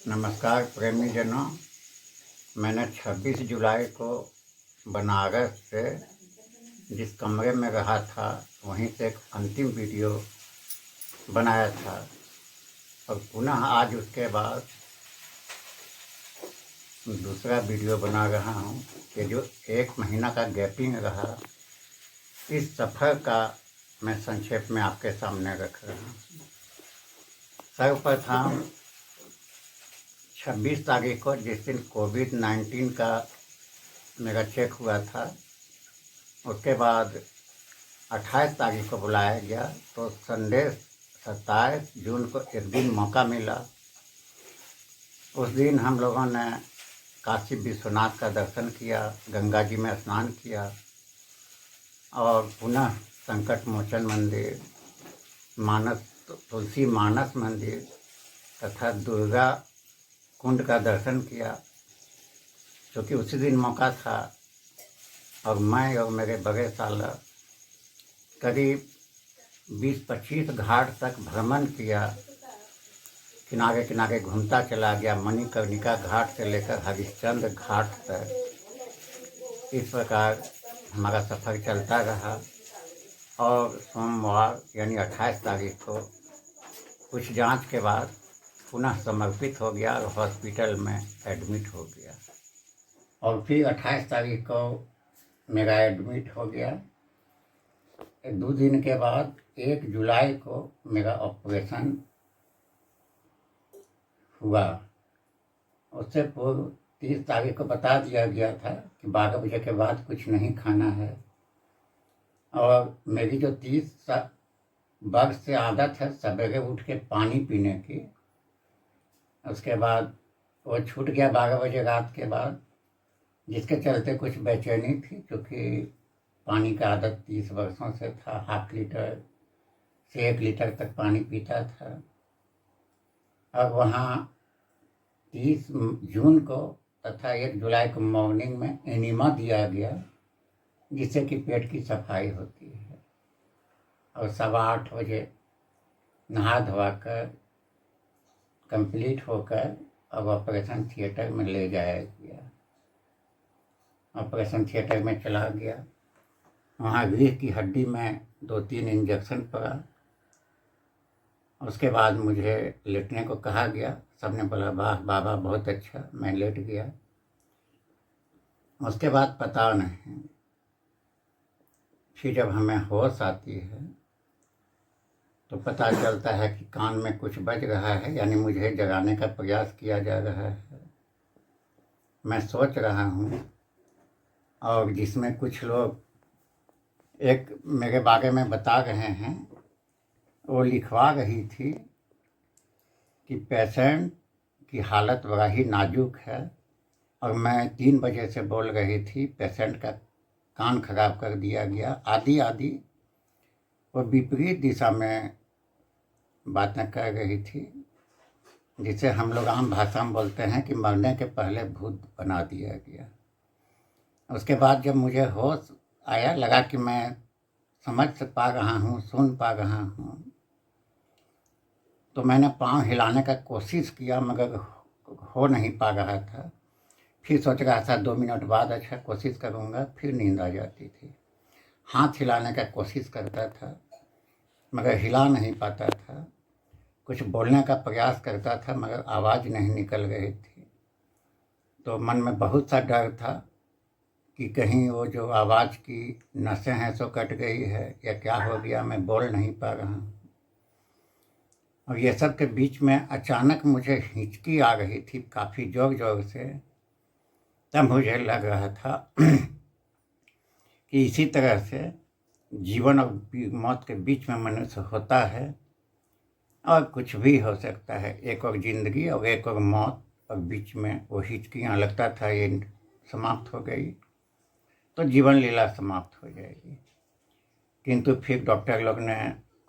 नमस्कार प्रेमी जनों। मैंने 26 जुलाई को बनारस से जिस कमरे में रहा था वहीं से एक अंतिम वीडियो बनाया था और पुनः आज उसके बाद दूसरा वीडियो बना रहा हूँ कि जो 1 महीना का गैपिंग रहा, इस सफ़र का मैं संक्षेप में आपके सामने रख रहा हूँ। सर्वप्रथम 26 तारीख को जिस दिन कोविड-19 का मेरा चेक हुआ था, उसके बाद 28 तारीख को बुलाया गया, तो संडे 27 जून को एक दिन मौका मिला। उस दिन हम लोगों ने काशी विश्वनाथ का दर्शन किया, गंगा जी में स्नान किया और पुनः संकट मोचन मंदिर, तुलसी मानस मंदिर तथा दुर्गा कुंड का दर्शन किया, क्योंकि उसी दिन मौका था। और मैं और मेरे बड़े साला करीब 20-25 घाट तक भ्रमण किया, किनारे किनारे घूमता चला गया, मणिकर्णिका घाट से लेकर हरिश्चंद्र घाट तक। इस प्रकार हमारा सफ़र चलता रहा और सोमवार यानी 28 तारीख को कुछ जांच के बाद पुनः समर्पित हो गया और हॉस्पिटल में एडमिट हो गया। और फिर 28 तारीख को मेरा एडमिट हो गया। 2 दिन के बाद 1 जुलाई को मेरा ऑपरेशन हुआ। उससे पूर्व 30 तारीख को बता दिया गया था कि 12 बजे के बाद कुछ नहीं खाना है। और मेरी जो 30 वर्ष से आदत है सवेरे उठ के पानी पीने की, उसके बाद वो छूट गया 12 बजे रात के बाद, जिसके चलते कुछ बेचैनी थी, क्योंकि पानी का आदत 30 वर्षों से था। ½ लीटर से 1 लीटर तक पानी पीता था। अब वहाँ 30 जून को तथा 1 जुलाई को मॉर्निंग में एनिमा दिया गया, जिससे कि पेट की सफाई होती है। और 8:15 बजे नहा धोवा कर कंप्लीट होकर अब ऑपरेशन थिएटर में ले जाया गया। ऑपरेशन थिएटर में चला गया, वहाँ रीढ़ की हड्डी में 2-3 इंजेक्शन पड़ा। उसके बाद मुझे लेटने को कहा गया। सबने बोला वाह बाबा बहुत अच्छा, मैं लेट गया। उसके बाद पता नहीं, फिर जब हमें होश आती है तो पता चलता है कि कान में कुछ बज रहा है, यानी मुझे जगाने का प्रयास किया जा रहा है। मैं सोच रहा हूँ और जिसमें कुछ लोग एक मेरे बारे में बता रहे हैं, वो लिखवा रही थी कि पेशेंट की हालत बड़ा ही नाजुक है। और मैं 3 बजे से बोल रही थी, पेशेंट का कान खराब कर दिया गया, आदि आदि। वो विपरीत दिशा में बातें कर रही थी, जिसे हम लोग आम भाषा में बोलते हैं कि मरने के पहले भूत बना दिया गया। उसके बाद जब मुझे होश आया, लगा कि मैं समझ पा रहा हूँ, सुन पा रहा हूँ, तो मैंने पाँव हिलाने का कोशिश किया, मगर हो नहीं पा रहा था। फिर सोच रहा था 2 मिनट बाद अच्छा कोशिश करूँगा, फिर नींद आ जाती थी। हाथ हिलाने का कोशिश करता था मगर हिला नहीं पाता था। कुछ बोलने का प्रयास करता था मगर आवाज़ नहीं निकल रही थी। तो मन में बहुत सा डर था कि कहीं वो जो आवाज़ की नसें हैं सो कट गई है या क्या हो गया, मैं बोल नहीं पा रहा हूँ। और ये सब के बीच में अचानक मुझे हिचकी आ रही थी काफ़ी ज़ोर ज़ोर से। तब मुझे लग रहा था कि इसी तरह से जीवन और मौत के बीच में मनुष्य होता है और कुछ भी हो सकता है, एक और ज़िंदगी और एक और मौत, और बीच में वो हिचकियाँ। लगता था ये समाप्त हो गई तो जीवन लीला समाप्त हो जाएगी। किंतु फिर डॉक्टर लोग ने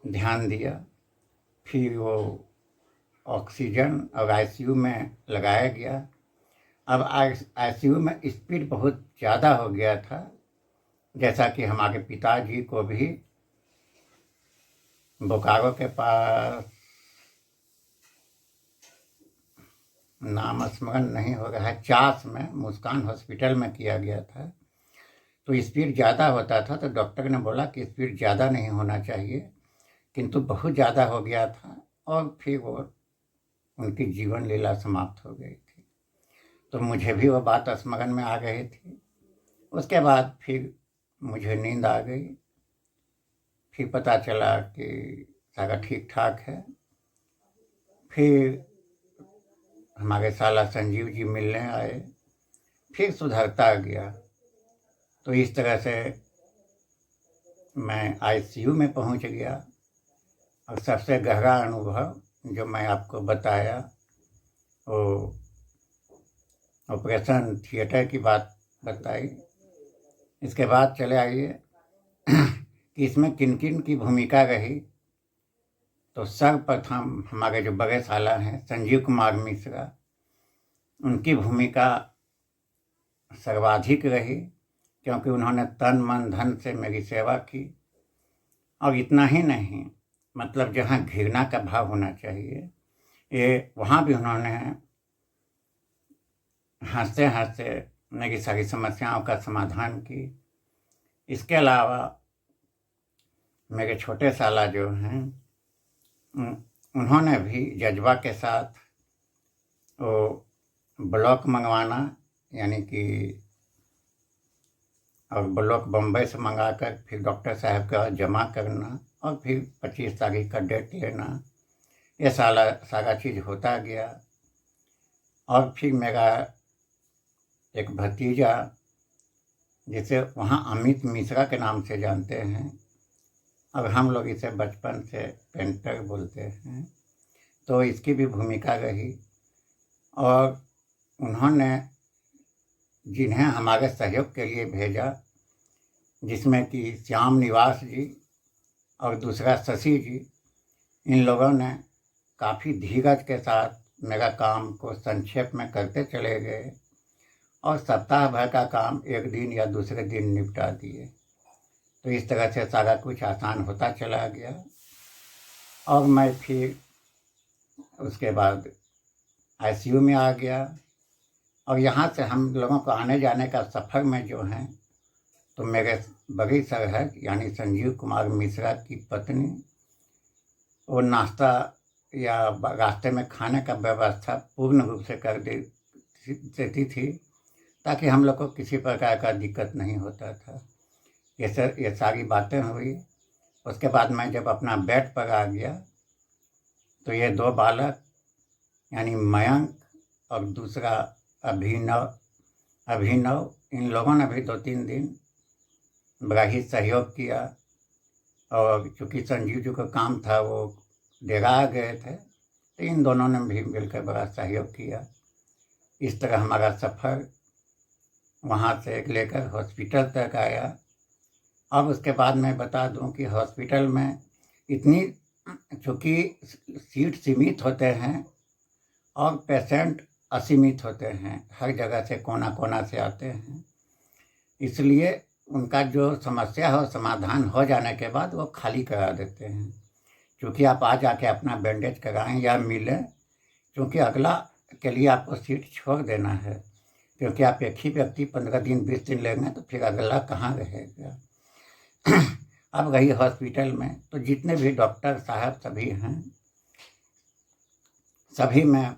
ध्यान दिया, फिर वो ऑक्सीजन और आईसीयू में लगाया गया। अब आईसीयू में स्पीड बहुत ज़्यादा हो गया था, जैसा कि हमारे पिताजी को भी बोकारो के पास नाम स्मरण नहीं हो रहा है, चास में मुस्कान हॉस्पिटल में किया गया था। तो स्पीड ज़्यादा होता था तो डॉक्टर ने बोला कि स्पीड ज़्यादा नहीं होना चाहिए, किंतु बहुत ज़्यादा हो गया था और फिर वो उनकी जीवन लीला समाप्त हो गई थी। तो मुझे भी वो बात स्मरण में आ गई थी। उसके बाद फिर मुझे नींद आ गई। फिर पता चला कि सारा ठीक ठाक है। फिर हमारे साला संजीव जी मिलने आए, फिर सुधरता गया। तो इस तरह से मैं आईसीयू में पहुंच गया। और सबसे गहरा अनुभव जो मैं आपको बताया वो ऑपरेशन थिएटर की बात बताई। इसके बाद चले आइए कि इसमें किन किन की भूमिका रही। तो सर्वप्रथम हमारे जो बड़े साला हैं संजीव कुमार मिश्रा, उनकी भूमिका सर्वाधिक रही, क्योंकि उन्होंने तन मन धन से मेरी सेवा की। और इतना ही नहीं, मतलब जहाँ घृणा का भाव होना चाहिए ये वहाँ भी उन्होंने हंसते हंसते मेरी सारी समस्याओं का समाधान की। इसके अलावा मेरे छोटे साला जो हैं उन्होंने भी जज्बा के साथ वो ब्लॉक मंगवाना, यानी कि और ब्लॉक बम्बई से मंगाकर फिर डॉक्टर साहब का जमा करना और फिर 25 तारीख का डेट लेना, ये सारा चीज़ होता गया। और फिर मेरा एक भतीजा, जिसे वहाँ अमित मिश्रा के नाम से जानते हैं, अब हम लोग इसे बचपन से पेंटर बोलते हैं, तो इसकी भी भूमिका रही। और उन्होंने जिन्हें हमारे सहयोग के लिए भेजा, जिसमें कि श्याम निवास जी और दूसरा शशि जी, इन लोगों ने काफ़ी धीरज के साथ मेरा काम को संक्षेप में करते चले गए और सप्ताह भर का काम एक दिन या दूसरे दिन निपटा दिए। तो इस तरह से सारा कुछ आसान होता चला गया। और मैं फिर उसके बाद आईसीयू में आ गया। और यहाँ से हम लोगों को आने जाने का सफ़र में जो है, तो मेरे बड़ी सर है यानी संजीव कुमार मिश्रा की पत्नी, वो नाश्ता या रास्ते में खाने का व्यवस्था पूर्ण रूप से कर देती थी, ताकि हम लोग को किसी प्रकार का दिक्कत नहीं होता था। ये सारी बातें हुई। उसके बाद मैं जब अपना बेड पर आ गया तो ये दो बालक यानी मयंक और दूसरा अभिनव इन लोगों ने भी 2-3 दिन बड़ा ही सहयोग किया। और चूँकि संजीव जी का काम था वो डेरा गए थे, तो इन दोनों ने भी मिलकर बड़ा सहयोग किया। इस तरह हमारा सफ़र वहाँ से लेकर हॉस्पिटल तक आया। अब उसके बाद मैं बता दूं कि हॉस्पिटल में इतनी, चूँकि सीट सीमित होते हैं और पेशेंट असीमित होते हैं, हर जगह से कोना कोना से आते हैं, इसलिए उनका जो समस्या हो समाधान हो जाने के बाद वो खाली करा देते हैं। क्योंकि आप आ जाके अपना बैंडेज कराएं या मिलें, क्योंकि अगला के लिए आपको सीट छोड़ देना है, क्योंकि आप एक ही व्यक्ति 15 दिन 20 दिन लेंगे तो फिर अगला कहाँ रहेगा। अब रही हॉस्पिटल में, तो जितने भी डॉक्टर साहब सभी हैं, सभी में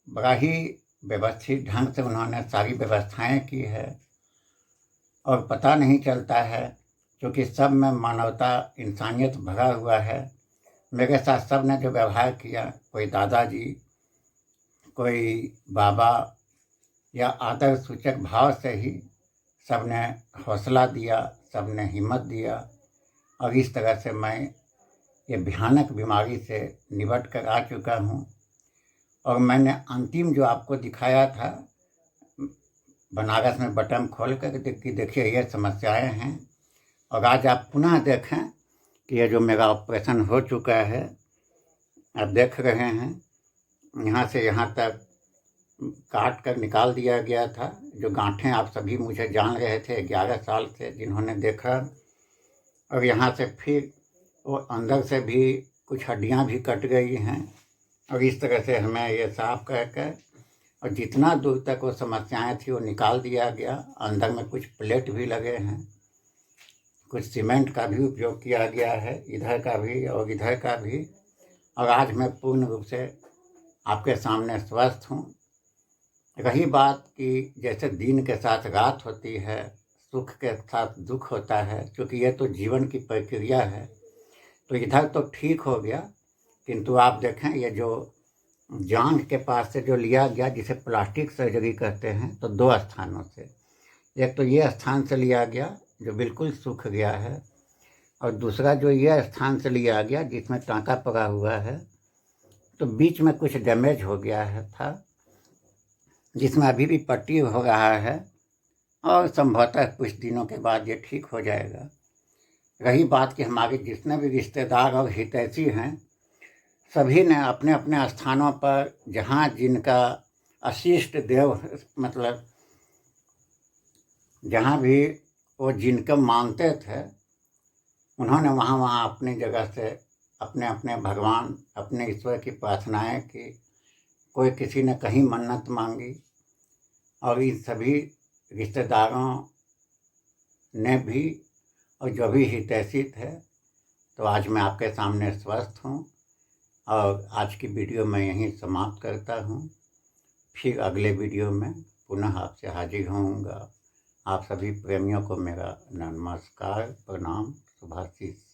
बड़ा ही व्यवस्थित ढंग से उन्होंने सारी व्यवस्थाएं की है। और पता नहीं चलता है, क्योंकि सब में मानवता इंसानियत भरा हुआ है। मेरे साथ सब ने जो व्यवहार किया, कोई दादाजी, कोई बाबा, या आदर सूचक भाव से ही सब ने हौसला दिया, सब ने हिम्मत दिया। और इस तरह से मैं ये भयानक बीमारी से निपट कर आ चुका हूँ। और मैंने अंतिम जो आपको दिखाया था बनारस में बटन खोल कर कि देखिए ये समस्याएं हैं, और आज आप पुनः देखें कि ये जो मेरा ऑपरेशन हो चुका है, आप देख रहे हैं यहाँ से यहाँ तक काट कर निकाल दिया गया था। जो गांठें आप सभी मुझे जान रहे थे 11 साल से, जिन्होंने देखा। और यहाँ से फिर वो अंदर से भी कुछ हड्डियाँ भी कट गई हैं। और इस तरह से हमें ये साफ कर और जितना दूर तक वो समस्याएं थी वो निकाल दिया गया। अंदर में कुछ प्लेट भी लगे हैं, कुछ सीमेंट का भी उपयोग किया गया है, इधर का भी और इधर का भी। और आज मैं पूर्ण रूप से आपके सामने स्वस्थ हूँ। रही बात कि जैसे दिन के साथ रात होती है, सुख के साथ दुख होता है, क्योंकि ये तो जीवन की प्रक्रिया है, तो इधर तो ठीक हो गया। किंतु आप देखें ये जो जांघ के पास से जो लिया गया, जिसे प्लास्टिक सर्जरी कहते हैं, तो 2 स्थानों से, एक तो ये स्थान से लिया गया जो बिल्कुल सूख गया है, और दूसरा जो ये स्थान से लिया गया जिसमें टाँका पड़ा हुआ है, तो बीच में कुछ डैमेज हो गया है था, जिसमें अभी भी पट्टी हो रहा है और संभवतः कुछ दिनों के बाद ये ठीक हो जाएगा। रही बात कि हमारे जितने भी रिश्तेदार और हितैषी हैं, सभी ने अपने अपने स्थानों पर जहाँ जिनका अशिष्ट देव, मतलब जहाँ भी वो जिनको मानते थे, उन्होंने वहाँ वहाँ अपनी जगह से अपने अपने भगवान, अपने ईश्वर की प्रार्थनाएं की। कोई किसी ने कहीं मन्नत मांगी, और इन सभी रिश्तेदारों ने भी, और जो भी हितैषी थे, तो आज मैं आपके सामने स्वस्थ हूँ। और आज की वीडियो मैं यहीं समाप्त करता हूँ। फिर अगले वीडियो में पुनः आपसे हाजिर होऊंगा। आप सभी प्रेमियों को मेरा नमस्कार, प्रणाम, शुभाशीष।